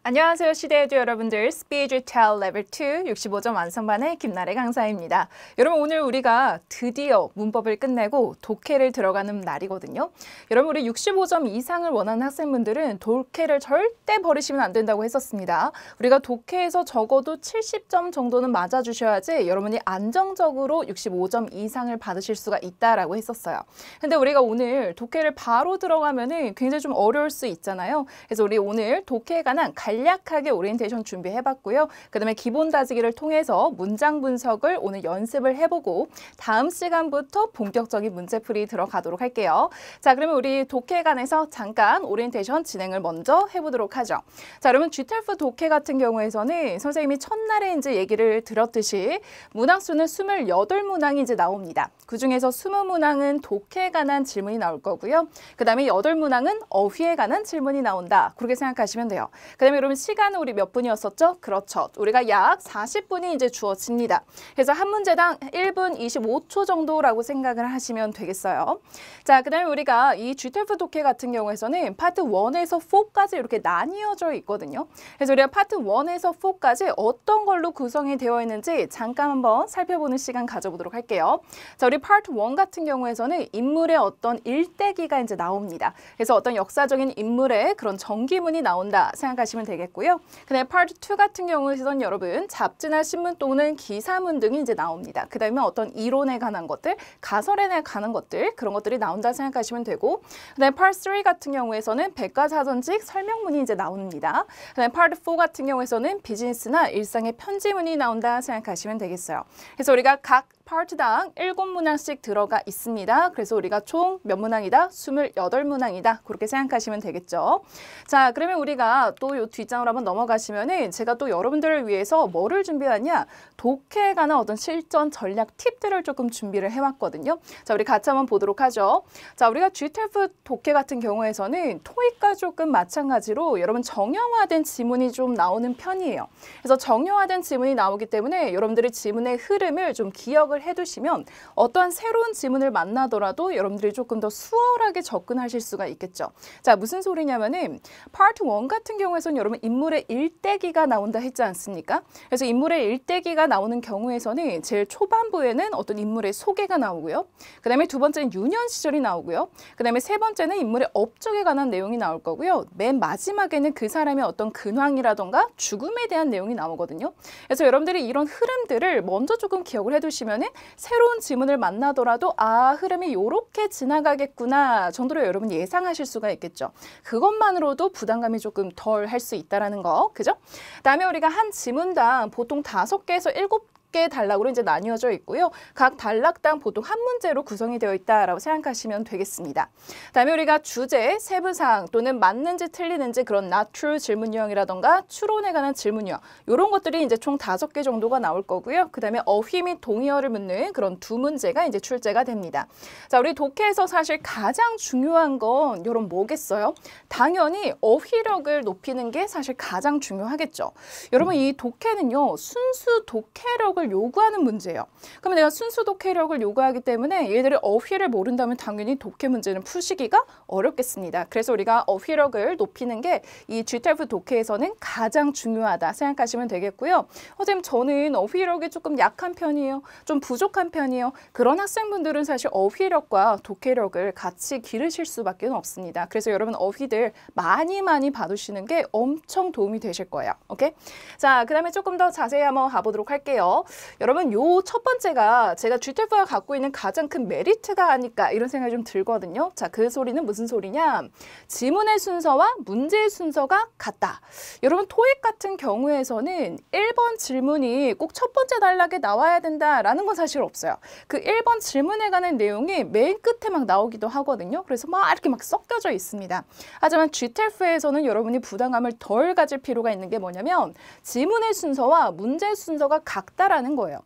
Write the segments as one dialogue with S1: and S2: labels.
S1: 안녕하세요. 시대에듀 여러분들. Speed Tell Level 2 65점 완성반의 김나래 강사입니다. 여러분 오늘 우리가 드디어 문법을 끝내고 독해를 들어가는 날이거든요. 여러분 우리 65점 이상을 원하는 학생분들은 독해를 절대 버리시면 안 된다고 했었습니다. 우리가 독해에서 적어도 70점 정도는 맞아주셔야지 여러분이 안정적으로 65점 이상을 받으실 수가 있다라고 했었어요. 근데 우리가 오늘 독해를 바로 들어가면은 굉장히 좀 어려울 수 있잖아요. 그래서 우리 오늘 독해에 관한 간략하게 오리엔테이션 준비해봤고요. 그 다음에 기본 다지기를 통해서 문장 분석을 오늘 연습을 해보고 다음 시간부터 본격적인 문제풀이 들어가도록 할게요. 자, 그러면 우리 독해에 관해서 잠깐 오리엔테이션 진행을 먼저 해보도록 하죠. 자, 여러분 GTELF 독해 같은 경우에서는 선생님이 첫날에 이제 얘기를 들었듯이 문항수는 28문항이 이제 나옵니다. 그 중에서 20문항은 독해에 관한 질문이 나올 거고요. 그 다음에 8문항은 어휘에 관한 질문이 나온다. 그렇게 생각하시면 돼요. 그 다음에 여러분 시간은 우리 몇 분이었었죠? 그렇죠. 우리가 약 40분이 이제 주어집니다. 그래서 한 문제당 1분 25초 정도라고 생각을 하시면 되겠어요. 자, 그 다음에 우리가 이 GTELF 독해 같은 경우에서는 파트 1에서 4까지 이렇게 나뉘어져 있거든요. 그래서 우리가 파트 1에서 4까지 어떤 걸로 구성이 되어 있는지 잠깐 한번 살펴보는 시간 가져보도록 할게요. 자, 우리 파트 1 같은 경우에서는 인물의 어떤 일대기가 이제 나옵니다. 그래서 어떤 역사적인 인물의 그런 전기문이 나온다 생각하시면 되겠고요. 그다음에 파트 2 같은 경우에서는 여러분 잡지나 신문 또는 기사문 등이 이제 나옵니다. 그다음에 어떤 이론에 관한 것들, 가설에 관한 것들 그런 것들이 나온다 생각하시면 되고, 그다음에 파트 3 같은 경우에서는 백과사전식 설명문이 이제 나옵니다. 그다음에 파트 4 같은 경우에서는 비즈니스나 일상의 편지문이 나온다 생각하시면 되겠어요. 그래서 우리가 각 파트당 7문항씩 들어가 있습니다. 그래서 우리가 총 몇 문항이다? 28문항이다. 그렇게 생각하시면 되겠죠. 자, 그러면 우리가 또 이 뒷장으로 한번 넘어가시면은 제가 또 여러분들을 위해서 뭐를 준비하냐? 독해에 관한 어떤 실전 전략 팁들을 조금 준비를 해왔거든요. 자, 우리 같이 한번 보도록 하죠. 자, 우리가 GTELF 독해 같은 경우에서는 토익과 조금 마찬가지로 여러분 정형화된 지문이 좀 나오는 편이에요. 그래서 정형화된 지문이 나오기 때문에 여러분들이 지문의 흐름을 좀 기억을 해두시면 어떠한 새로운 지문을 만나더라도 여러분들이 조금 더 수월하게 접근하실 수가 있겠죠. 자, 무슨 소리냐면은 파트 1 같은 경우에서는 여러분 인물의 일대기가 나온다 했지 않습니까? 그래서 인물의 일대기가 나오는 경우에서는 제일 초반부에는 어떤 인물의 소개가 나오고요. 그 다음에 두 번째는 유년 시절이 나오고요. 그 다음에 세 번째는 인물의 업적에 관한 내용이 나올 거고요. 맨 마지막에는 그 사람의 어떤 근황이라던가 죽음에 대한 내용이 나오거든요. 그래서 여러분들이 이런 흐름들을 먼저 조금 기억을 해두시면 새로운 지문을 만나더라도 아, 흐름이 이렇게 지나가겠구나 정도로 여러분 예상하실 수가 있겠죠. 그것만으로도 부담감이 조금 덜 할 수 있다는 거, 그죠? 그다음에 우리가 한 지문당 보통 5개에서 7개 단락으로 이제 나뉘어져 있고요. 각 단락당 보통 한 문제로 구성이 되어 있다라고 생각하시면 되겠습니다. 그다음에 우리가 주제, 세부사항 또는 맞는지 틀리는지 그런 not true 질문 유형이라던가 추론에 관한 질문 유형 이런 것들이 이제 총 5개 정도가 나올 거고요. 그다음에 어휘 및 동의어를 묻는 그런 2문제가 이제 출제가 됩니다. 자, 우리 독해에서 사실 가장 중요한 건 이런 뭐겠어요? 당연히 어휘력을 높이는 게 사실 가장 중요하겠죠. 여러분 이 독해는요. 순수 독해력을 요구하는 문제예요. 그러면 내가 순수 독해력을 요구하기 때문에 얘들이 어휘를 모른다면 당연히 독해 문제는 푸시기가 어렵겠습니다. 그래서 우리가 어휘력을 높이는 게 이 GTELF 독해에서는 가장 중요하다 생각하시면 되겠고요. 선생님 저는 어휘력이 조금 약한 편이에요. 좀 부족한 편이에요. 그런 학생분들은 사실 어휘력과 독해력을 같이 기르실 수밖에 없습니다. 그래서 여러분 어휘들 많이 받으시는 게 엄청 도움이 되실 거예요. 오케이? 자, 그 다음에 조금 더 자세히 한번 가보도록 할게요. 여러분 요 첫 번째가 제가 GTELF가 갖고 있는 가장 큰 메리트가 아닐까 이런 생각이 좀 들거든요. 자, 그 소리는 무슨 소리냐? 지문의 순서와 문제의 순서가 같다. 여러분 토익 같은 경우에서는 1번 질문이 꼭 첫 번째 단락에 나와야 된다라는 건 사실 없어요. 그 1번 질문에 관한 내용이 맨 끝에 막 나오기도 하거든요. 그래서 막 이렇게 막 섞여져 있습니다. 하지만 GTELF에서는 여러분이 부담감을 덜 가질 필요가 있는 게 뭐냐면 지문의 순서와 문제의 순서가 같다라는 있다라는 거예요.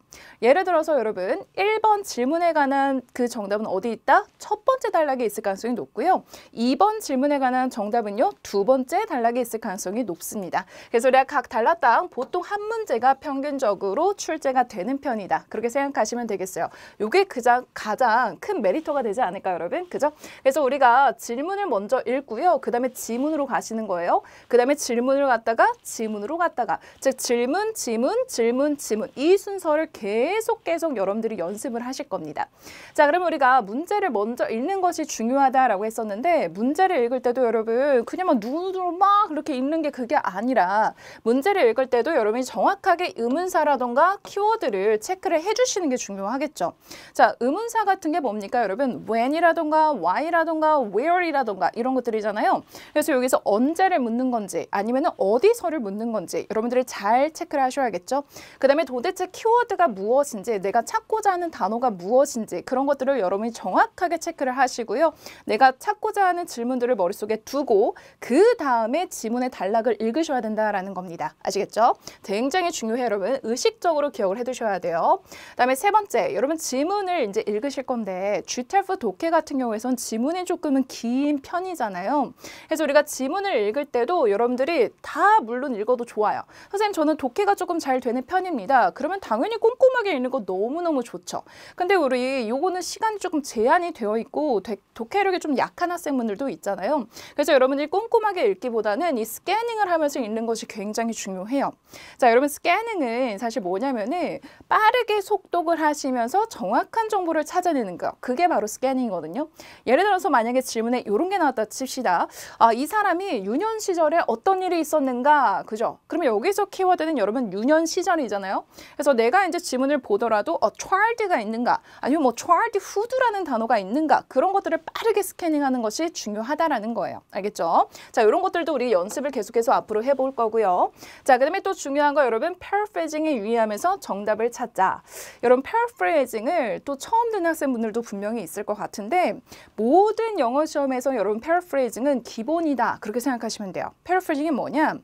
S1: 예를 들어서 여러분 1번 질문에 관한 그 정답은 어디 있다? 첫 번째 단락에 있을 가능성이 높고요. 2번 질문에 관한 정답은요. 두 번째 단락에 있을 가능성이 높습니다. 그래서 우리가 각 단락당 보통 한 문제가 평균적으로 출제가 되는 편이다. 그렇게 생각하시면 되겠어요. 이게 가장 큰 메리트가 되지 않을까요, 여러분? 그죠? 그래서 우리가 질문을 먼저 읽고요. 그 다음에 지문으로 가시는 거예요. 그 다음에 질문을 갔다가 지문으로 갔다가 즉 질문, 지문, 질문, 지문 이 순서를 계속 여러분들이 연습을 하실 겁니다. 자, 그럼 우리가 문제를 먼저 읽는 것이 중요하다라고 했었는데 문제를 읽을 때도 여러분 그냥 막 눈으로 막 그렇게 읽는 게 그게 아니라 문제를 읽을 때도 여러분이 정확하게 의문사라던가 키워드를 체크를 해주시는 게 중요하겠죠. 자, 의문사 같은 게 뭡니까 여러분? when이라던가 why라던가 where이라던가 이런 것들이잖아요. 그래서 여기서 언제를 묻는 건지 아니면 어디서를 묻는 건지 여러분들이 잘 체크를 하셔야겠죠. 그 다음에 도대체 키워드가 무엇인지 내가 찾고자 하는 단어가 무엇인지 그런 것들을 여러분이 정확하게 체크를 하시고요. 내가 찾고자 하는 질문들을 머릿속에 두고 그 다음에 지문의 단락을 읽으셔야 된다라는 겁니다. 아시겠죠? 굉장히 중요해요, 여러분. 의식적으로 기억을 해두셔야 돼요. 그다음에 세 번째, 여러분 지문을 이제 읽으실 건데 GTELF 독해 같은 경우에선 지문이 조금은 긴 편이잖아요. 그래서 우리가 지문을 읽을 때도 여러분들이 다 물론 읽어도 좋아요. 선생님 저는 독해가 조금 잘 되는 편입니다. 그러면 당연히 꼼꼼하게 읽는 거 너무너무 좋죠. 근데 우리 요거는 시간이 조금 제한이 되어 있고 독해력이 좀 약한 학생분들도 있잖아요. 그래서 여러분들이 꼼꼼하게 읽기보다는 이 스캐닝을 하면서 읽는 것이 굉장히 중요해요. 자, 여러분 스캐닝은 사실 뭐냐면은 빠르게 속독을 하시면서 정확한 정보를 찾아내는 거. 그게 바로 스캐닝이거든요. 예를 들어서 만약에 질문에 이런 게 나왔다 칩시다. 아, 이 사람이 유년 시절에 어떤 일이 있었는가? 그죠? 그러면 여기서 키워드는 여러분 유년 시절이잖아요. 그래서 내가 이제 지문을 보더라도 child가 있는가? 아니면 뭐 childhood라는 단어가 있는가? 그런 것들을 빠르게 스캐닝하는 것이 중요하다라는 거예요. 알겠죠? 자, 이런 것들도 우리 연습을 계속해서 앞으로 해볼 거고요. 자, 그다음에 또 중요한 거 여러분 paraphrasing에 유의하면서 정답을 찾자. 여러분 paraphrasing을 또 처음 듣는 학생분들도 분명히 있을 것 같은데 모든 영어 시험에서 여러분 paraphrasing은 기본이다. 그렇게 생각하시면 돼요. paraphrasing이 뭐냐?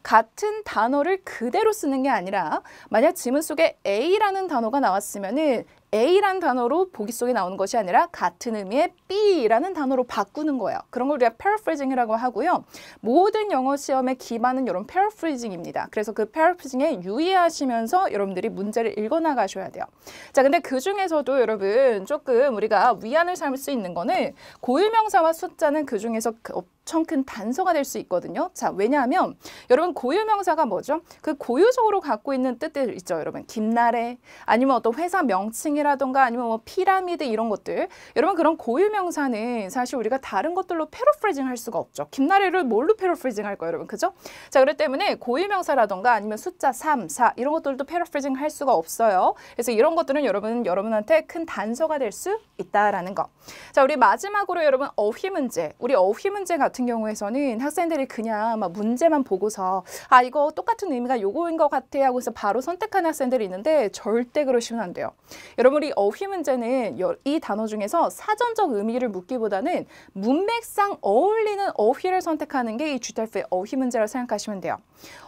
S1: 같은 단어를 그대로 쓰는 게 아니라 만약 지문 속에 A라는 단어가 나왔으면은 A라는 단어로 보기 속에 나오는 것이 아니라 같은 의미의 B라는 단어로 바꾸는 거예요. 그런 걸 우리가 paraphrasing이라고 하고요. 모든 영어 시험의 기반은 이런 paraphrasing입니다. 그래서 그 paraphrasing에 유의하시면서 여러분들이 문제를 읽어나가셔야 돼요. 자, 근데 그 중에서도 여러분 조금 우리가 위안을 삼을 수 있는 거는 고유명사와 숫자는 그 중에서 엄청 큰 단서가 될 수 있거든요. 자, 왜냐하면 여러분 고유명사가 뭐죠? 그 고유적으로 갖고 있는 뜻들 있죠, 여러분. 김나래 아니면 어떤 회사 명칭이라던가 아니면 뭐 피라미드 이런 것들. 여러분 그런 고유명사는 사실 우리가 다른 것들로 패러프레이징 할 수가 없죠. 김나래를 뭘로 패러프레이징 할까요, 여러분? 그죠? 자, 그렇기 때문에 고유명사라던가 아니면 숫자 3, 4 이런 것들도 패러프레이징 할 수가 없어요. 그래서 이런 것들은 여러분한테 큰 단서가 될 수 있다라는 거. 자, 우리 마지막으로 여러분 어휘 문제. 우리 어휘 문제 같은 경우에서는 학생들이 그냥 막 문제만 보고서 아, 이거 똑같은 의미가 요거인 것 같아 하고 해서 바로 선택하는 학생들이 있는데 절대 그러시면 안 돼요. 여러분 우리 어휘 문제는 이 단어 중에서 사전적 의미를 묻기보다는 문맥상 어울리는 어휘를 선택하는 게 이 GTELF의 어휘 문제라고 생각하시면 돼요.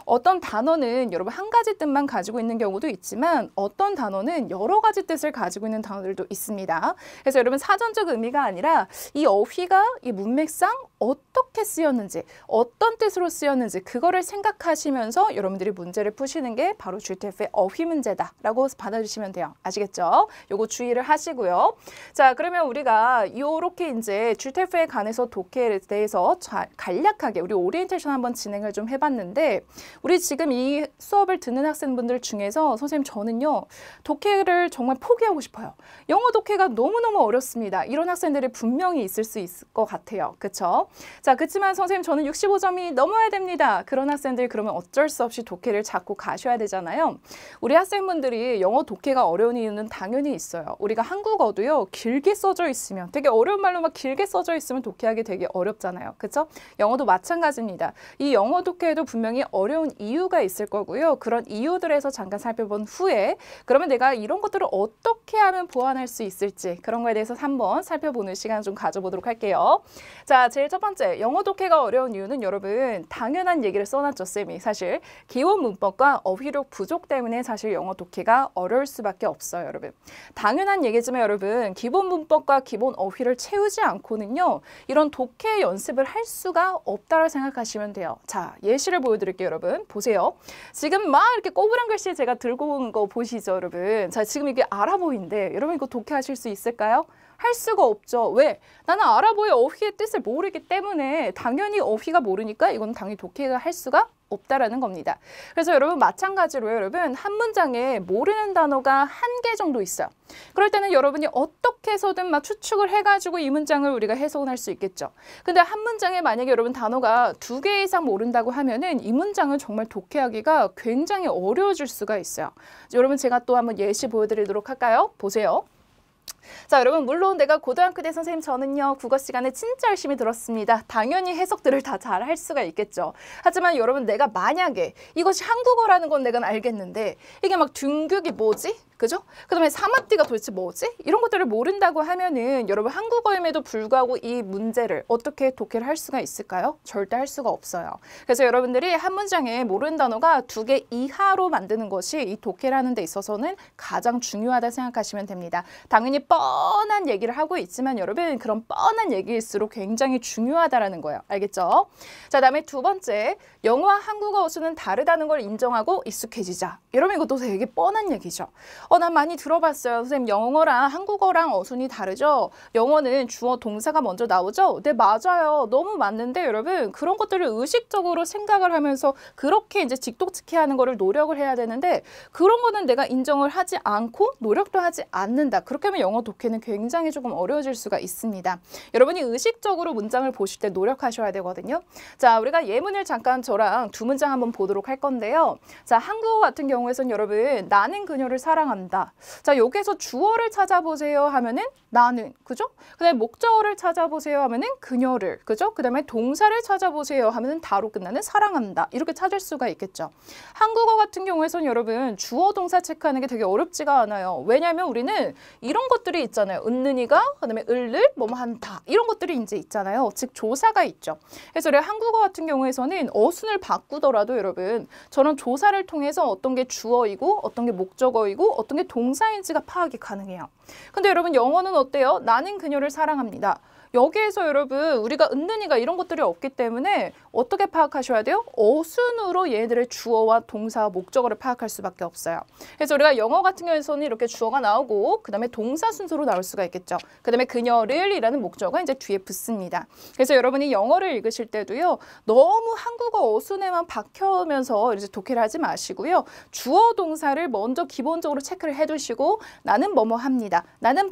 S1: 어떤 단어는 여러분 한 가지 뜻만 가지고 있는 경우도 있지만 어떤 단어는 여러 가지 뜻을 가지고 있는 단어들도 있습니다. 그래서 여러분 사전적 의미가 아니라 이 어휘가 이 문맥상 어떻게 쓰였는지 어떤 뜻으로 쓰였는지 그거를 생각하시면서 여러분들이 문제를 푸시는 게 바로 GTELF의 어휘 문제다라고 받아주시면 돼요. 아시겠죠? 요거 주의를 하시고요. 자, 그러면 우리가 요렇게 이제 GTELF에 관해서 독해에 대해서 간략하게 우리 오리엔테이션 한번 진행을 좀 해봤는데 우리 지금 이 수업을 듣는 학생분들 중에서 선생님 저는요 독해를 정말 포기하고 싶어요. 영어 독해가 너무너무 어렵습니다. 이런 학생들이 분명히 있을 수 있을 것 같아요. 그쵸? 자, 그렇지만 선생님 저는 65점이 넘어야 됩니다. 그런 학생들 그러면 어쩔 수 없이 독해를 잡고 가셔야 되잖아요. 우리 학생분들이 영어 독해가 어려운 이유는 당연히 있어요. 우리가 한국어도요 길게 써져 있으면 되게 어려운 말로 막 길게 써져 있으면 독해하기 되게 어렵잖아요. 그쵸? 영어도 마찬가지입니다. 이 영어 독해에도 분명히 어려운 이유가 있을 거고요. 그런 이유들에서 잠깐 살펴본 후에 그러면 내가 이런 것들을 어떻게 하면 보완할 수 있을지 그런 거에 대해서 한번 살펴보는 시간 좀 가져보도록 할게요. 자, 제일 첫 첫 번째, 영어 독해가 어려운 이유는 여러분 당연한 얘기를 써놨죠, 쌤이. 사실 기본 문법과 어휘력 부족 때문에 사실 영어 독해가 어려울 수밖에 없어요, 여러분. 당연한 얘기지만 여러분 기본 문법과 기본 어휘를 채우지 않고는요. 이런 독해 연습을 할 수가 없다고 생각하시면 돼요. 자, 예시를 보여드릴게요, 여러분. 보세요. 지금 막 이렇게 꼬부랑 글씨 제가 들고 온 거 보시죠, 여러분. 자, 지금 이게 아랍어인데 여러분 이거 독해하실 수 있을까요? 할 수가 없죠. 왜? 나는 아랍어의 어휘의 뜻을 모르기 때문에 당연히 어휘가 모르니까 이건 당연히 독해가 할 수가 없다라는 겁니다. 그래서 여러분 마찬가지로 여러분 한 문장에 모르는 단어가 한 개 정도 있어요. 그럴 때는 여러분이 어떻게 해서든 막 추측을 해가지고 이 문장을 우리가 해석을 할 수 있겠죠. 근데 한 문장에 만약에 여러분 단어가 2개 이상 모른다고 하면은 이 문장을 정말 독해하기가 굉장히 어려워질 수가 있어요. 여러분 제가 또 한번 예시 보여드리도록 할까요? 보세요. 자, 여러분 물론 내가 고등학교 때 선생님 저는요 국어 시간에 진짜 열심히 들었습니다. 당연히 해석들을 다 잘 할 수가 있겠죠. 하지만 여러분 내가 만약에 이것이 한국어라는 건 내가 알겠는데 이게 막 둔극이 뭐지? 그죠? 그 다음에 사마띠가 도대체 뭐지? 이런 것들을 모른다고 하면은 여러분 한국어임에도 불구하고 이 문제를 어떻게 독해를 할 수가 있을까요? 절대 할 수가 없어요. 그래서 여러분들이 한 문장에 모르는 단어가 2개 이하로 만드는 것이 이 독해를 하는 데 있어서는 가장 중요하다 생각하시면 됩니다. 당연히 뻔한 얘기를 하고 있지만 여러분 그런 뻔한 얘기일수록 굉장히 중요하다라는 거예요. 알겠죠? 자, 다음에 두 번째, 영어와 한국어 어수는 다르다는 걸 인정하고 익숙해지자. 여러분 이것도 되게 뻔한 얘기죠. 난 많이 들어봤어요. 선생님 영어랑 한국어랑 어순이 다르죠? 영어는 주어 동사가 먼저 나오죠? 네, 맞아요. 너무 맞는데 여러분 그런 것들을 의식적으로 생각을 하면서 그렇게 이제 직독특해하는 거를 노력을 해야 되는데 그런 거는 내가 인정을 하지 않고 노력도 하지 않는다. 그렇게 하면 영어 독해는 굉장히 조금 어려워질 수가 있습니다. 여러분이 의식적으로 문장을 보실 때 노력하셔야 되거든요. 자, 우리가 예문을 잠깐 저랑 2문장 한번 보도록 할 건데요. 자, 한국어 같은 경우에선 여러분 나는 그녀를 사랑한다. 자, 여기에서 주어를 찾아보세요 하면은 나는, 그죠? 그 다음에 목적어를 찾아보세요 하면은 그녀를, 그죠? 그 다음에 동사를 찾아보세요 하면은 다로 끝나는 사랑한다. 이렇게 찾을 수가 있겠죠. 한국어 같은 경우에선 여러분 주어 동사 체크하는 게 되게 어렵지가 않아요. 왜냐하면 우리는 이런 것들이 있잖아요. 은는이가, 그 다음에 을을 뭐뭐 한다. 이런 것들이 이제 있잖아요. 즉 조사가 있죠. 그래서 우리가 한국어 같은 경우에서는 어순을 바꾸더라도 여러분 저런 조사를 통해서 어떤 게 주어이고 어떤 게 목적어이고 어떤 게 동사인지가 파악이 가능해요. 근데 여러분 영어는 어때요? 나는 그녀를 사랑합니다. 여기에서 여러분 우리가 은는이가 이런 것들이 없기 때문에 어떻게 파악하셔야 돼요? 어순으로 얘네들의 주어와 동사와 목적어를 파악할 수밖에 없어요. 그래서 우리가 영어 같은 경우에서는 이렇게 주어가 나오고 그 다음에 동사 순서로 나올 수가 있겠죠. 그 다음에 그녀를 이라는 목적어가 이제 뒤에 붙습니다. 그래서 여러분이 영어를 읽으실 때도요. 너무 한국어 어순에만 박혀면서 이제 독해를 하지 마시고요. 주어 동사를 먼저 기본적으로 체크를 해두시고 나는 뭐뭐 합니다. 나는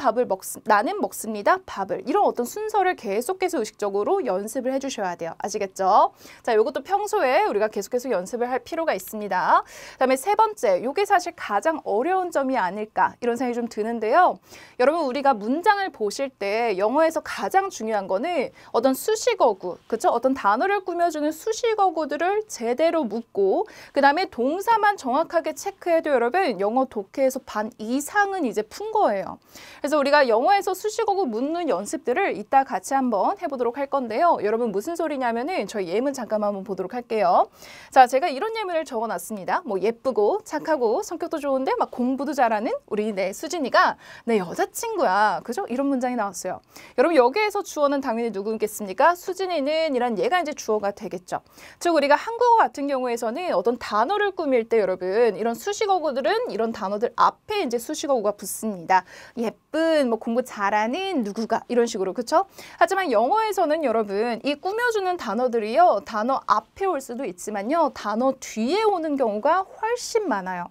S1: 먹습니다. 밥을. 이런 어떤 순서를 계속해서 의식적으로 연습을 해주셔야 돼요. 아시겠죠? 자, 이것도 평소에 우리가 계속해서 연습을 할 필요가 있습니다. 그다음에 세 번째, 이게 사실 가장 어려운 점이 아닐까 이런 생각이 좀 드는데요. 여러분 우리가 문장을 보실 때 영어에서 가장 중요한 거는 어떤 수식어구, 그렇죠? 어떤 단어를 꾸며주는 수식어구들을 제대로 묻고 그 다음에 동사만 정확하게 체크해도 여러분 영어 독해에서 반 이상은 이제 푼 거예요. 그래서 우리가 영어에서 수식어구 묻는 연습들을 이따 같이 한번 해보도록 할 건데요. 여러분 무슨 소리냐면은 저희 예문 잠깐 한번 보도록 할게요. 자, 제가 이런 예문을 적어놨습니다. 뭐 예쁘고 착하고 성격도 좋은데 막 공부도 잘하는 우리 수진이가 내 여자친구야. 그죠? 이런 문장이 나왔어요. 여러분 여기에서 주어는 당연히 누구겠습니까? 수진이는 이란 얘가 이제 주어가 되겠죠. 즉 우리가 한국어 같은 경우에서는 어떤 단어를 꾸밀 때 여러분 이런 수식어구들은 이런 단어들 앞에 이제 수식어구가 붙습니다. 예쁜, 뭐 공부 잘하는 누구가 이런 식으로, 그렇죠? 하지만 영어에서는 여러분 이 꾸며주는 단어들이요. 단어 앞에 올 수도 있지만요. 단어 뒤에 오는 경우가 훨씬 많아요.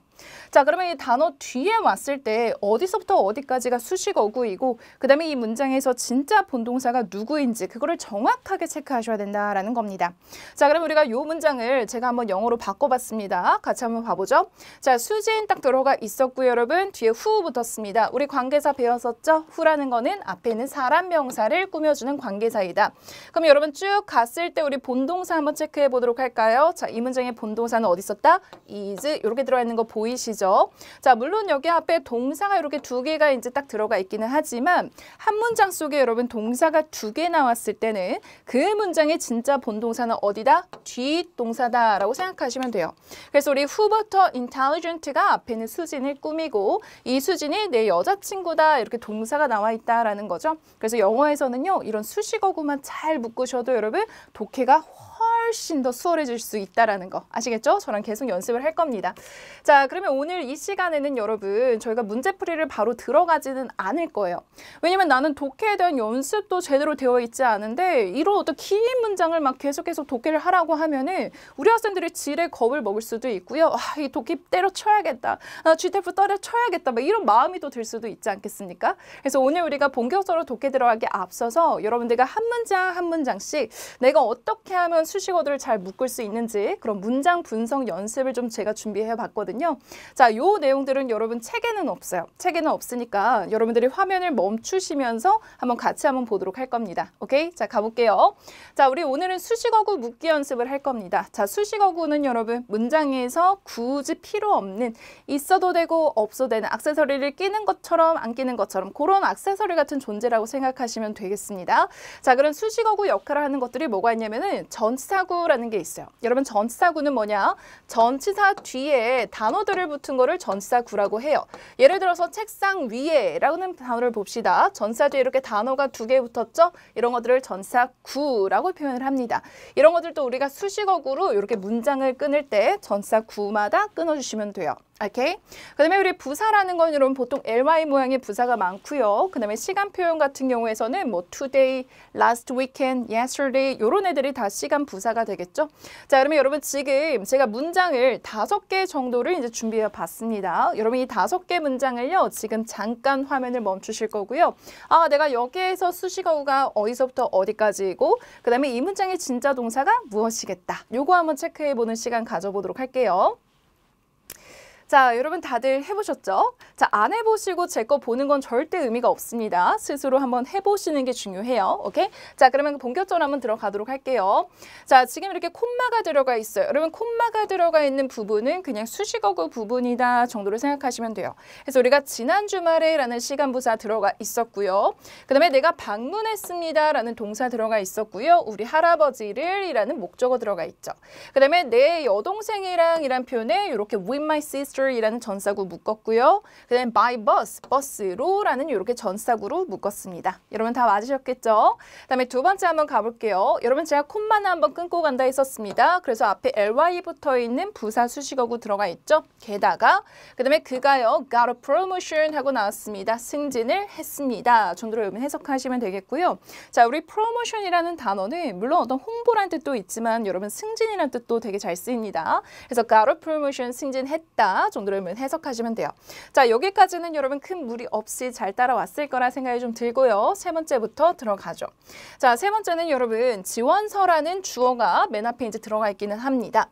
S1: 자, 그러면 이 단어 뒤에 왔을 때 어디서부터 어디까지가 수식어구이고 그 다음에 이 문장에서 진짜 본동사가 누구인지 그거를 정확하게 체크하셔야 된다라는 겁니다. 자, 그럼 우리가 이 문장을 제가 한번 영어로 바꿔봤습니다. 같이 한번 봐보죠. 자, 수진 딱 들어가 있었고요. 여러분 뒤에 후 붙었습니다. 우리 관계사 배웠었죠? 후라는 거는 앞에 있는 사람 명사를 꾸며주는 관계사이다. 그럼 여러분 쭉 갔을 때 우리 본동사 한번 체크해 보도록 할까요? 자, 이 문장의 본동사는 어디 있었다? is 이렇게 들어가 있는 거 보이죠? 보이시죠? 자, 물론 여기 앞에 동사가 이렇게 두 개가 이제 딱 들어가 있기는 하지만 한 문장 속에 여러분 동사가 두 개 나왔을 때는 그 문장의 진짜 본동사는 어디다? 뒷동사다라고 생각하시면 돼요. 그래서 우리 후부터 intelligent가 앞에는 수진을 꾸미고 이 수진이 내 여자친구다 이렇게 동사가 나와 있다라는 거죠. 그래서 영어에서는요 이런 수식어구만 잘 묶으셔도 여러분 독해가 훨씬 더 수월해질 수 있다라는 거 아시겠죠? 저랑 계속 연습을 할 겁니다. 자, 그러면 오늘 이 시간에는 여러분 저희가 문제풀이를 바로 들어가지는 않을 거예요. 왜냐면 나는 독해에 대한 연습도 제대로 되어 있지 않은데 이런 어떤 긴 문장을 막 계속해서 독해를 하라고 하면은 우리 학생들이 지레 겁을 먹을 수도 있고요. 아, 이 독해 때려쳐야겠다. 나 GTF 때려쳐야겠다. 막 이런 마음이 또 들 수도 있지 않겠습니까? 그래서 오늘 우리가 본격적으로 독해 들어가기 앞서서 여러분들과 한 문장 한 문장씩 내가 어떻게 하면 수식어들을 잘 묶을 수 있는지 그런 문장 분석 연습을 좀 제가 준비해 봤거든요. 자, 요 내용들은 여러분 책에는 없어요. 책에는 없으니까 여러분들이 화면을 멈추시면서 한번 같이 한번 보도록 할 겁니다. 오케이? 자, 가볼게요. 자, 우리 오늘은 수식어구 묶기 연습을 할 겁니다. 자, 수식어구는 여러분 문장에서 굳이 필요 없는 있어도 되고 없어도 되는 액세서리를 끼는 것처럼 안 끼는 것처럼 그런 액세서리 같은 존재라고 생각하시면 되겠습니다. 자, 그런 수식어구 역할을 하는 것들이 뭐가 있냐면은 전치사구라는 게 있어요. 여러분 전치사구는 뭐냐? 전치사 뒤에 단어들을 붙은 거를 전치사구라고 해요. 예를 들어서 책상 위에 라는 단어를 봅시다. 전치사 뒤에 이렇게 단어가 두 개 붙었죠? 이런 것들을 전치사구라고 표현을 합니다. 이런 것들도 우리가 수식어구로 이렇게 문장을 끊을 때 전치사구마다 끊어주시면 돼요. 오케이? 그 다음에 우리 부사라는 건 여러분 보통 ly 모양의 부사가 많고요. 그 다음에 시간 표현 같은 경우에서는 뭐 today, last weekend, yesterday 이런 애들이 다 시간 부사가 되겠죠. 자, 그러면 여러분 지금 제가 문장을 5개 정도를 이제 준비해 봤습니다. 여러분 이 5개 문장을요 지금 잠깐 화면을 멈추실 거고요. 아, 내가 여기에서 수식어구가 어디서부터 어디까지이고 그 다음에 이 문장의 진짜 동사가 무엇이겠다. 요거 한번 체크해 보는 시간 가져보도록 할게요. 자, 여러분 다들 해보셨죠? 자, 안 해보시고 제 거 보는 건 절대 의미가 없습니다. 스스로 한번 해보시는 게 중요해요. 오케이? 자, 그러면 본격적으로 한번 들어가도록 할게요. 자, 지금 이렇게 콤마가 들어가 있어요. 여러분 콤마가 들어가 있는 부분은 그냥 수식어구 부분이다 정도로 생각하시면 돼요. 그래서 우리가 지난 주말에 라는 시간부사 들어가 있었고요. 그 다음에 내가 방문했습니다 라는 동사 들어가 있었고요. 우리 할아버지를 이라는 목적어 들어가 있죠. 그 다음에 내 여동생이랑 이란 표현에 이렇게 with my sister 이라는 전사구 묶었고요. 그 다음에 by bus, 버스로 라는 이렇게 전사구로 묶었습니다. 여러분 다 맞으셨겠죠? 그 다음에 두 번째 한번 가볼게요. 여러분 제가 콤마는 한번 끊고 간다 했었습니다. 그래서 앞에 ly 붙어 있는 부사 수식어구 들어가 있죠. 게다가 그 다음에 그가요 got a promotion 하고 나왔습니다. 승진을 했습니다. 정도로 여러분 해석하시면 되겠고요. 자, 우리 promotion이라는 단어는 물론 어떤 홍보란 뜻도 있지만 여러분 승진이라는 뜻도 되게 잘 쓰입니다. 그래서 got a promotion 승진했다 정도로 해석하시면 돼요. 자, 여기까지는 여러분 큰 무리 없이 잘 따라왔을 거라 생각이 좀 들고요. 세 번째부터 들어가죠. 자, 세 번째는 여러분 지원서라는 주어가 맨 앞에 이제 들어가 있기는 합니다.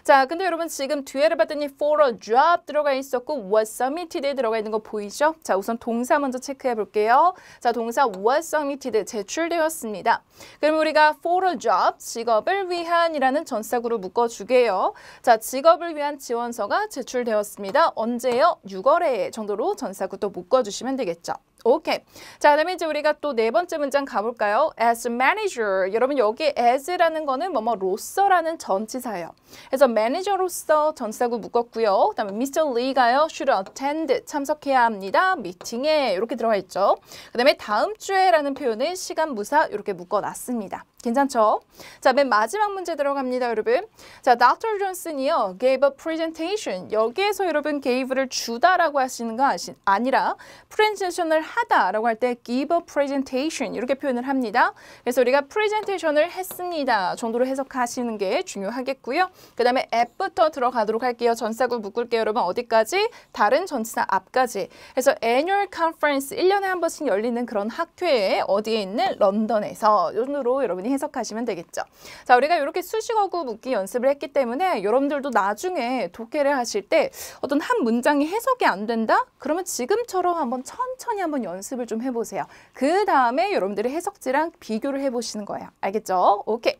S1: 자, 근데 여러분 지금 뒤에를 봤더니 for a job 들어가 있었고 was submitted 들어가 있는 거 보이죠? 자, 우선 동사 먼저 체크해 볼게요. 자, 동사 was submitted 제출되었습니다. 그럼 우리가 for a job 직업을 위한 이라는 전사구로 묶어주게요. 자, 직업을 위한 지원서가 제출되었습니다. 언제요? 6월에 정도로 전사구 또 묶어주시면 되겠죠. 오케이. 자, 그다음에 이제 우리가 또 네 번째 문장 가볼까요? As manager. 여러분 여기 as라는 거는 뭐뭐로서라는 전치사예요. 그래서 매니저로서 전치사구 묶었고요. 그다음에 Mr. Lee가요 should attend 참석해야 합니다. 미팅에 이렇게 들어가 있죠. 그다음에 다음 주에라는 표현은 시간 무사 이렇게 묶어놨습니다. 괜찮죠? 자, 맨 마지막 문제 들어갑니다, 여러분. 자, Dr. Johnson이요 gave a presentation. 여기에서 여러분 gave를 주다라고 하시는 거 아니라 presentation을 하다라고 할 때 give a presentation 이렇게 표현을 합니다. 그래서 우리가 presentation을 했습니다 정도로 해석하시는 게 중요하겠고요. 그 다음에 app부터 들어가도록 할게요. 전사구 묶을게요, 여러분. 어디까지? 다른 전치사 앞까지. 그래서 annual conference 1년에 한 번씩 열리는 그런 학회에 어디에 있는 런던에서 이 정도로 여러분이 해석하시면 되겠죠. 자, 우리가 이렇게 수식어구 묶기 연습을 했기 때문에 여러분들도 나중에 독해를 하실 때 어떤 한 문장이 해석이 안 된다? 그러면 지금처럼 한번 천천히 한번 연습을 좀 해보세요. 그 다음에 여러분들이 해석지랑 비교를 해보시는 거예요. 알겠죠? 오케이.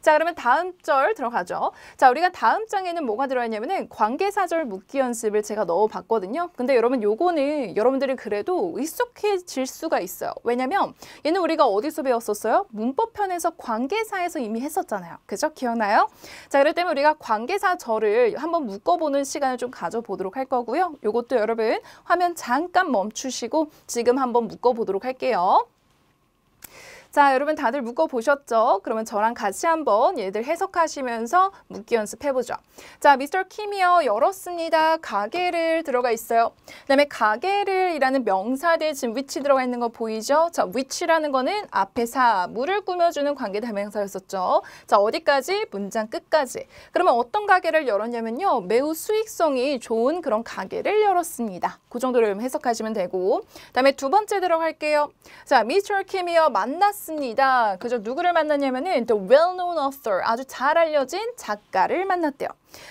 S1: 자, 그러면 다음 절 들어가죠. 자, 우리가 다음 장에는 뭐가 들어있냐면은 관계사절 묻기 연습을 제가 넣어봤거든요. 근데 여러분 요거는 여러분들이 그래도 익숙해질 수가 있어요. 왜냐면 얘는 우리가 어디서 배웠었어요? 문법편에서 관계사에서 이미 했었잖아요. 그죠? 기억나요? 자, 그럴 때면 우리가 관계사절을 한번 묶어보는 시간을 좀 가져보도록 할 거고요. 요것도 여러분 화면 잠깐 멈추시고 지금 한번 묶어보도록 할게요. 자, 여러분 다들 묶어보셨죠? 그러면 저랑 같이 한번 얘들 해석하시면서 묶기 연습해보죠. 자, 미스터 킴이요. 열었습니다. 가게를 들어가 있어요. 그 다음에 가게를 이라는 명사대 지금 which 들어가 있는 거 보이죠? 자, which라는 거는 앞에 사물을 꾸며주는 관계대명사였었죠. 자, 어디까지? 문장 끝까지. 그러면 어떤 가게를 열었냐면요. 매우 수익성이 좋은 그런 가게를 열었습니다. 그 정도로 해석하시면 되고. 그 다음에 두 번째 들어갈게요. 자, 미스터 킴이요. 만났습니다. 그죠? 누구를 만났냐면은 the well-known author, 아주 잘 알려진 작가를 만났대요.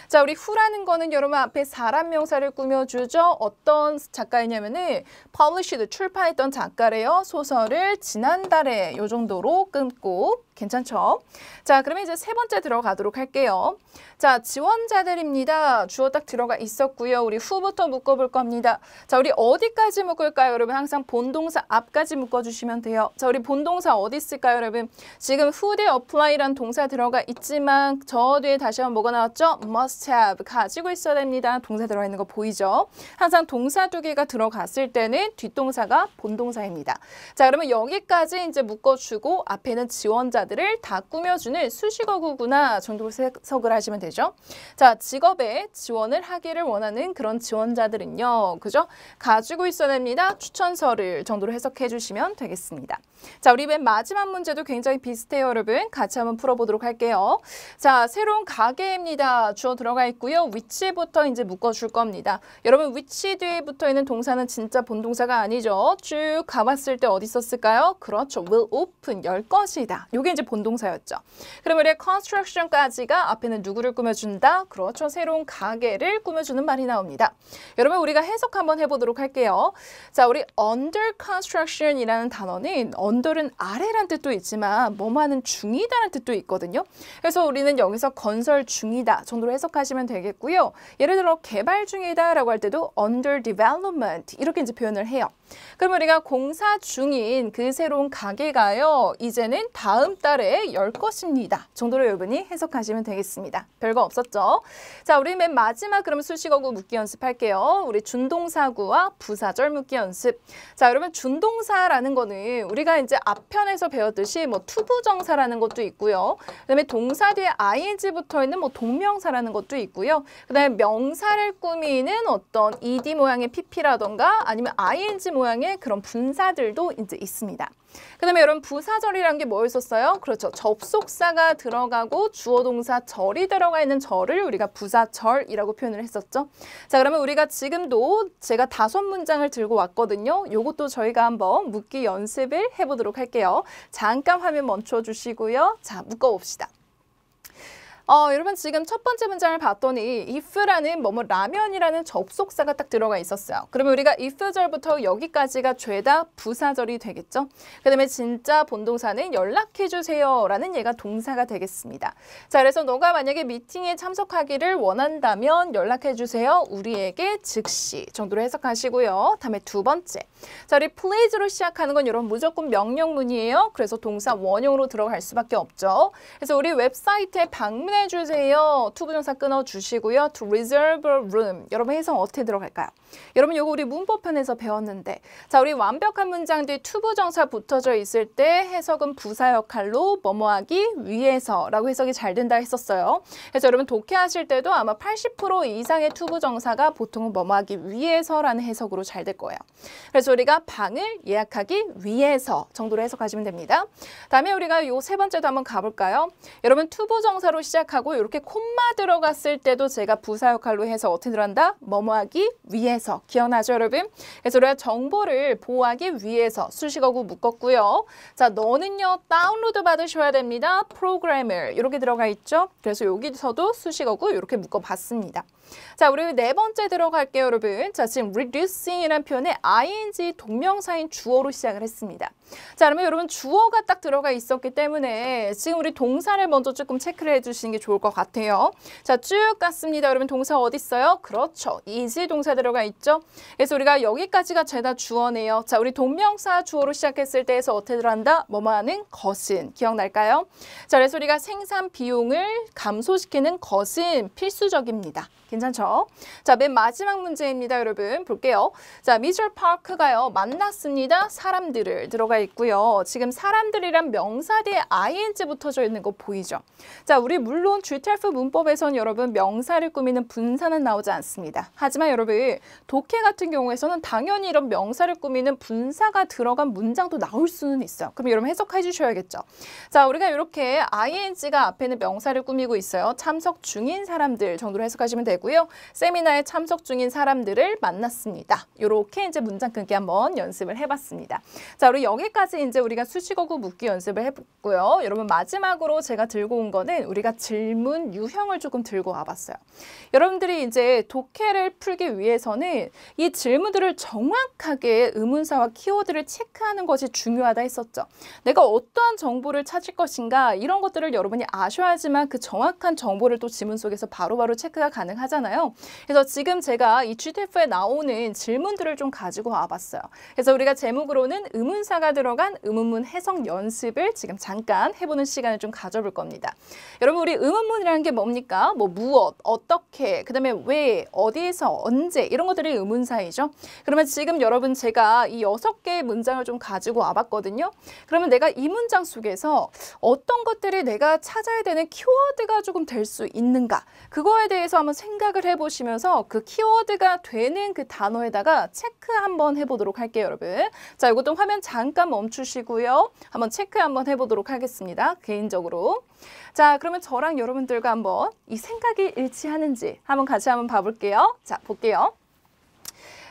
S1: 자, 우리 who라는 거는 여러분 앞에 사람 명사를 꾸며주죠. 어떤 작가이냐면은 published, 출판했던 작가래요. 소설을 지난달에 요 정도로 끊고 괜찮죠? 자, 그러면 이제 세 번째 들어가도록 할게요. 자, 지원자들입니다. 주어 딱 들어가 있었고요. 우리 who부터 묶어볼 겁니다. 자, 우리 어디까지 묶을까요? 여러분 항상 본동사 앞까지 묶어주시면 돼요. 자, 우리 본동사 어디 있을까요, 여러분? 지금 who 대 apply란 동사 들어가 있지만 저 뒤에 다시 한번 뭐가 나왔죠? must have, 가지고 있어야 됩니다. 동사 들어가 있는 거 보이죠? 항상 동사 두 개가 들어갔을 때는 뒷동사가 본동사입니다. 자, 그러면 여기까지 이제 묶어주고 앞에는 지원자들을 다 꾸며주는 수식어구구나 정도로 해석을 하시면 되죠. 자, 직업에 지원을 하기를 원하는 그런 지원자들은요. 그죠? 가지고 있어야 됩니다. 추천서를 정도로 해석해 주시면 되겠습니다. 자, 우리 맨 마지막 문제도 굉장히 비슷해요, 여러분. 같이 한번 풀어보도록 할게요. 자, 새로운 가게입니다. 주어 들어가 있고요. which부터 이제 묶어줄 겁니다. 여러분, which 뒤에 붙어 있는 동사는 진짜 본동사가 아니죠. 쭉 가봤을 때 어디 있었을까요? 그렇죠. will open, 열 것이다. 이게 이제 본동사였죠. 그러면 우리 construction까지가 앞에는 누구를 꾸며준다? 그렇죠. 새로운 가게를 꾸며주는 말이 나옵니다. 여러분, 우리가 해석 한번 해보도록 할게요. 자, 우리 under construction이라는 단어는 under는 아래란 뜻도 있지만 뭐뭐하는 중이다라는 뜻도 있거든요. 그래서 우리는 여기서 건설 중이다 정도로 해석하시면 되겠고요. 예를 들어 개발 중이다라고 할 때도 under development 이렇게 이제 표현을 해요. 그러면 우리가 공사 중인 그 새로운 가게가요. 이제는 다음 달에 열 것입니다. 정도로 여러분이 해석하시면 되겠습니다. 별거 없었죠? 자, 우리 맨 마지막 그럼 수식어구 묻기 연습할게요. 우리 준동사구와 부사절 묻기 연습. 자, 여러분 준동사라는 거는 우리가 이제 앞편에서 배웠듯이 뭐 투부정사라는 것도 있고요. 그다음에 동사 뒤에 ing 붙어 있는 뭐 동명사라는 것도 있고요. 그다음에 명사를 꾸미는 어떤 ed 모양의 pp라던가 아니면 ing 모양의 그런 분사들도 이제 있습니다. 그 다음에 여러분 부사절이라는 게 뭐였었어요? 그렇죠. 접속사가 들어가고 주어 동사 절이 들어가 있는 절을 우리가 부사절이라고 표현을 했었죠. 자, 그러면 우리가 지금도 제가 5문장을 들고 왔거든요. 요것도 저희가 한번 묶기 연습을 해보도록 할게요. 잠깐 화면 멈춰주시고요. 자, 묶어봅시다. 여러분 지금 첫 번째 문장을 봤더니 if라는 뭐뭐 라면이라는 접속사가 딱 들어가 있었어요. 그러면 우리가 if절부터 여기까지가 죄다 부사절이 되겠죠. 그 다음에 진짜 본동사는 연락해주세요 라는 얘가 동사가 되겠습니다. 자, 그래서 너가 만약에 미팅에 참석하기를 원한다면 연락해주세요. 우리에게 즉시 정도로 해석하시고요. 다음에 두 번째. 자, 우리 please로 시작하는 건 여러분 무조건 명령문이에요. 그래서 동사 원형으로 들어갈 수밖에 없죠. 그래서 우리 웹사이트에 방문해주세요. 투부정사 끊어주시고요. To reserve a room. 여러분 해석 어떻게 들어갈까요? 여러분 요거 우리 문법편에서 배웠는데 자, 우리 완벽한 문장 뒤에 투부정사 붙어져 있을 때 해석은 부사 역할로 뭐뭐하기 위해서라고 해석이 잘 된다 했었어요. 그래서 여러분 독해하실 때도 아마 80% 이상의 투부정사가 보통은 뭐뭐하기 위해서라는 해석으로 잘 될 거예요. 그래서 우리가 방을 예약하기 위해서 정도로 해석하시면 됩니다. 다음에 우리가 요 세 번째도 한번 가볼까요? 여러분 투부정사로 시작하고 이렇게 콤마 들어갔을 때도 제가 부사 역할로 해서 어떻게 들어간다? 뭐뭐하기 위해서. 기억나죠, 여러분? 그래서 우리가 정보를 보호하기 위해서 수식어구 묶었고요. 자, 너는요 다운로드 받으셔야 됩니다. 프로그래머 이렇게 들어가 있죠. 그래서 여기서도 수식어구 이렇게 묶어봤습니다. 자, 우리 네 번째 들어갈게요, 여러분. 자, 지금 reducing이라는 표현에 ing 동명사인 주어로 시작을 했습니다. 자, 그러면 여러분 주어가 딱 들어가 있었기 때문에 지금 우리 동사를 먼저 조금 체크를 해주시는 게 좋을 것 같아요. 자, 쭉 갔습니다. 여러분 동사 어디 있어요? 그렇죠. is 동사 들어가 있죠. 그래서 우리가 여기까지가 죄다 주어네요. 자, 우리 동명사 주어로 시작했을 때에서 어떻게 들어간다? 뭐뭐 하는 것은. 기억날까요? 자, 그래서 우리가 생산 비용을 감소시키는 것은 필수적입니다. 괜찮죠? 자, 맨 마지막 문제입니다, 여러분. 볼게요. 자, 미스터 파크가요, 만났습니다. 사람들을 들어가 있고요. 지금 사람들이란 명사 뒤에 ing 붙어져 있는 거 보이죠? 자, 우리 물론 GTF 문법에선 여러분 명사를 꾸미는 분사는 나오지 않습니다. 하지만 여러분, 독해 같은 경우에서는 당연히 이런 명사를 꾸미는 분사가 들어간 문장도 나올 수는 있어요. 그럼 여러분 해석해 주셔야겠죠? 자, 우리가 이렇게 ing가 앞에는 명사를 꾸미고 있어요. 참석 중인 사람들 정도로 해석하시면 되고요. 세미나에 참석 중인 사람들을 만났습니다. 이렇게 이제 문장 끊기 한번 연습을 해봤습니다. 자, 우리 여기까지 이제 우리가 수식어구 묻기 연습을 해봤고요. 여러분 마지막으로 제가 들고 온 거는 우리가 질문 유형을 조금 들고 와봤어요. 여러분들이 이제 독해를 풀기 위해서는 이 질문들을 정확하게 의문사와 키워드를 체크하는 것이 중요하다 했었죠. 내가 어떠한 정보를 찾을 것인가 이런 것들을 여러분이 아셔야지만 그 정확한 정보를 또 지문 속에서 바로바로 체크가 가능하잖아요. 그래서 지금 제가 이 GTF에 나오는 질문들을 좀 가지고 와봤어요. 그래서 우리가 제목으로는 의문사가 들어간 의문문 해석 연습을 지금 잠깐 해보는 시간을 좀 가져볼 겁니다. 여러분 우리 의문문이라는 게 뭡니까? 뭐 무엇, 어떻게, 그 다음에 왜, 어디에서, 언제 이런 것들이 의문사이죠. 그러면 지금 여러분 제가 이 6개의 문장을 좀 가지고 와봤거든요. 그러면 내가 이 문장 속에서 어떤 것들이 내가 찾아야 되는 키워드가 조금 될 수 있는가 그거에 대해서 한번 생각을 해보시면서 그 키워드가 되는 그 단어에다가 체크 한번 해보도록 할게요, 여러분. 자, 이것도 화면 잠깐 멈추시고요. 한번 체크 한번 해보도록 하겠습니다. 개인적으로. 자, 그러면 저랑 여러분들과 한번 이 생각이 일치하는지 한번 같이 한번 봐볼게요. 자, 볼게요.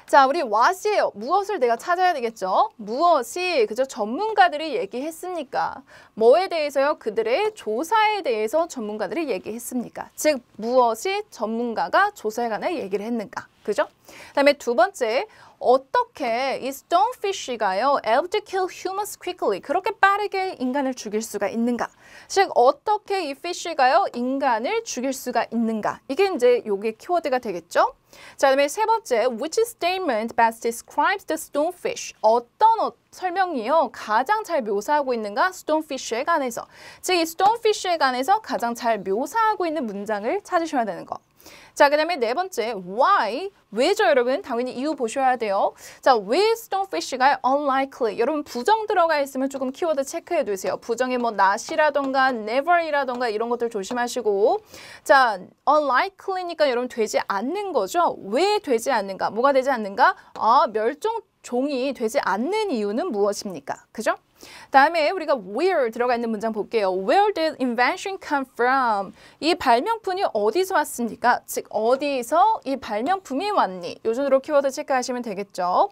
S1: 자, 우리 what이에요. 무엇을 내가 찾아야 되겠죠? 무엇이 그저 전문가들이 얘기했습니까? 뭐에 대해서요? 그들의 조사에 대해서 전문가들이 얘기했습니까? 즉, 무엇이 전문가가 조사에 관해 얘기를 했는가? 그죠? 그다음에 두 번째, 어떻게 이 stonefish가요, able to kill humans quickly, 그렇게 빠르게 인간을 죽일 수가 있는가? 즉, 어떻게 이 fish가요, 인간을 죽일 수가 있는가? 이게 이제 요게 키워드가 되겠죠? 자, 그다음에 세 번째, which statement best describes the stonefish? 어떤 설명이요 가장 잘 묘사하고 있는가? stonefish에 관해서. 즉, 이 stonefish에 관해서 가장 잘 묘사하고 있는 문장을 찾으셔야 되는 거. 자, 그 다음에 네 번째, why? 왜죠, 여러분? 당연히 이유 보셔야 돼요. 자, 왜 stonefish가 unlikely? 여러분, 부정 들어가 있으면 조금 키워드 체크해 두세요. 부정에 뭐 not이라던가 never이라던가 이런 것들 조심하시고. 자, unlikely니까 여러분 되지 않는 거죠. 왜 되지 않는가? 뭐가 되지 않는가? 아, 멸종종이 되지 않는 이유는 무엇입니까? 그죠? 다음에 우리가 where 들어가 있는 문장 볼게요. Where did invention come from? 이 발명품이 어디서 왔습니까? 즉, 어디서 이 발명품이 왔니? 요 정도로 키워드 체크하시면 되겠죠.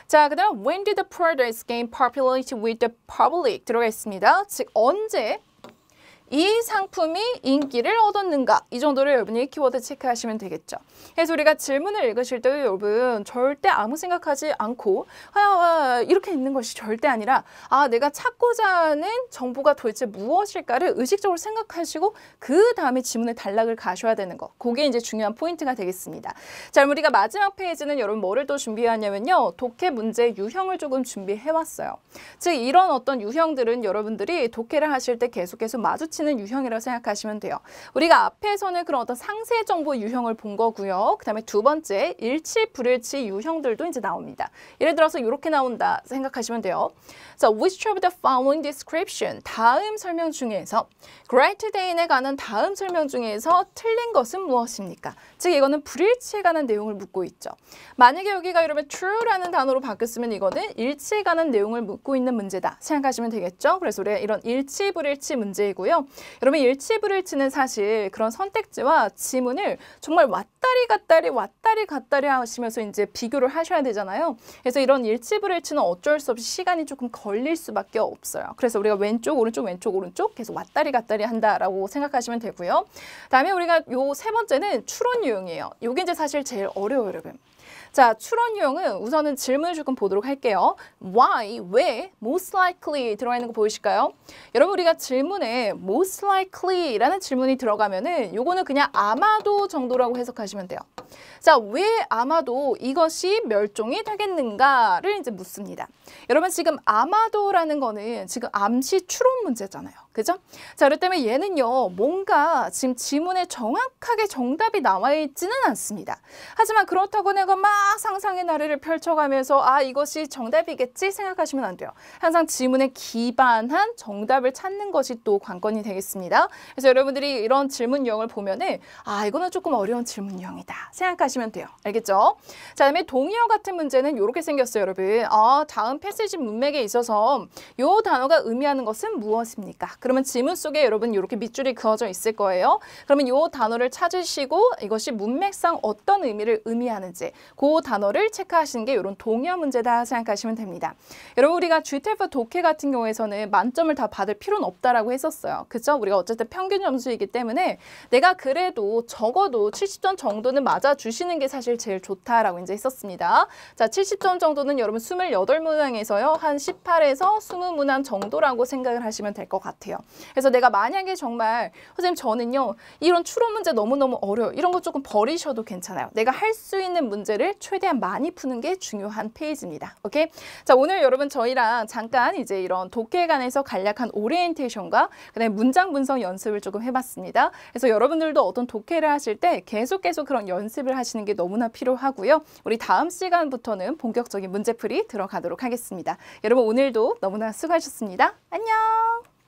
S1: 자, 그 다음 when did the products gain popularity with the public? 들어가 있습니다. 즉, 언제 이 상품이 인기를 얻었는가? 이 정도를 여러분이 키워드 체크하시면 되겠죠. 그래서 우리가 질문을 읽으실 때 여러분 절대 아무 생각하지 않고 이렇게 읽는 것이 절대 아니라 내가 찾고자 하는 정보가 도대체 무엇일까를 의식적으로 생각하시고 그 다음에 지문의 단락을 가셔야 되는 거. 그게 이제 중요한 포인트가 되겠습니다. 자, 그럼 우리가 마지막 페이지는 여러분 뭐를 또 준비하냐면요. 독해 문제 유형을 조금 준비해왔어요. 즉, 이런 어떤 유형들은 여러분들이 독해를 하실 때 계속해서 마주치는 유형이라고 생각하시면 돼요. 우리가 앞에서는 그런 어떤 상세 정보 유형을 본 거고요. 그 다음에 두 번째, 일치, 불일치 유형들도 이제 나옵니다. 예를 들어서 이렇게 나온다 생각하시면 돼요. 자, which of the following description? 다음 설명 중에서 Great Dane에 관한 다음 설명 중에서 틀린 것은 무엇입니까? 즉, 이거는 불일치에 관한 내용을 묻고 있죠. 만약에 여기가 여러분 true라는 단어로 바뀌었으면 이거는 일치에 관한 내용을 묻고 있는 문제다 생각하시면 되겠죠. 그래서 우리가 이런 일치, 불일치 문제이고요. 여러분, 일치, 불일치는 사실 그런 선택지와 지문을 정말 왔다리 갔다리 하시면서 이제 비교를 하셔야 되잖아요. 그래서 이런 일치, 불일치는 어쩔 수 없이 시간이 조금 걸릴 수밖에 없어요. 그래서 우리가 왼쪽, 오른쪽 계속 왔다리 갔다리 한다라고 생각하시면 되고요. 다음에 우리가 요 세 번째는 추론 유형이에요. 요게 이제 사실 제일 어려워요, 여러분. 자, 추론 유형은 우선은 질문을 조금 보도록 할게요. Why, 왜, most likely 들어가 있는 거 보이실까요? 여러분 우리가 질문에 most likely라는 질문이 들어가면은 요거는 그냥 아마도 정도라고 해석하시면 돼요. 자, 왜 아마도 이것이 멸종이 되겠는가를 이제 묻습니다. 여러분 지금 아마도라는 거는 지금 암시 추론 문제잖아요. 그죠? 자, 그렇기 때문에 얘는요, 뭔가 지금 지문에 정확하게 정답이 나와 있지는 않습니다. 하지만 그렇다고 내가 막 상상의 나래를 펼쳐가면서 아, 이것이 정답이겠지 생각하시면 안 돼요. 항상 지문에 기반한 정답을 찾는 것이 또 관건이 되겠습니다. 그래서 여러분들이 이런 질문 유형을 보면은 아, 이거는 조금 어려운 질문 유형이다 생각하시면 돼요. 알겠죠? 자, 그다음에 동의어 같은 문제는 이렇게 생겼어요, 여러분. 다음 패시지 문맥에 있어서 이 단어가 의미하는 것은 무엇입니까? 그러면 지문 속에 여러분 이렇게 밑줄이 그어져 있을 거예요. 그러면 이 단어를 찾으시고 이것이 문맥상 어떤 의미를 의미하는지 그 단어를 체크하시는 게 이런 동의어 문제다 생각하시면 됩니다. 여러분 우리가 GTF 독해 같은 경우에서는 만점을 다 받을 필요는 없다라고 했었어요. 그죠? 우리가 어쨌든 평균 점수이기 때문에 내가 그래도 적어도 70점 정도는 맞아주시는 게 사실 제일 좋다라고 이제 했었습니다. 자, 70점 정도는 여러분 28문항에서요. 한 18에서 20문항 정도라고 생각을 하시면 될 것 같아요. 그래서 내가 만약에 정말 선생님 저는요 이런 추론 문제 너무너무 어려워요. 이런 거 조금 버리셔도 괜찮아요. 내가 할 수 있는 문제를 최대한 많이 푸는 게 중요한 페이지입니다. 오케이? 자, 오늘 여러분 저희랑 잠깐 이제 이런 독해에 관해서 간략한 오리엔테이션과 그다음에 문장 분석 연습을 조금 해봤습니다. 그래서 여러분들도 어떤 독해를 하실 때 계속 그런 연습을 하시는 게 너무나 필요하고요. 우리 다음 시간부터는 본격적인 문제풀이 들어가도록 하겠습니다. 여러분 오늘도 너무나 수고하셨습니다. 안녕!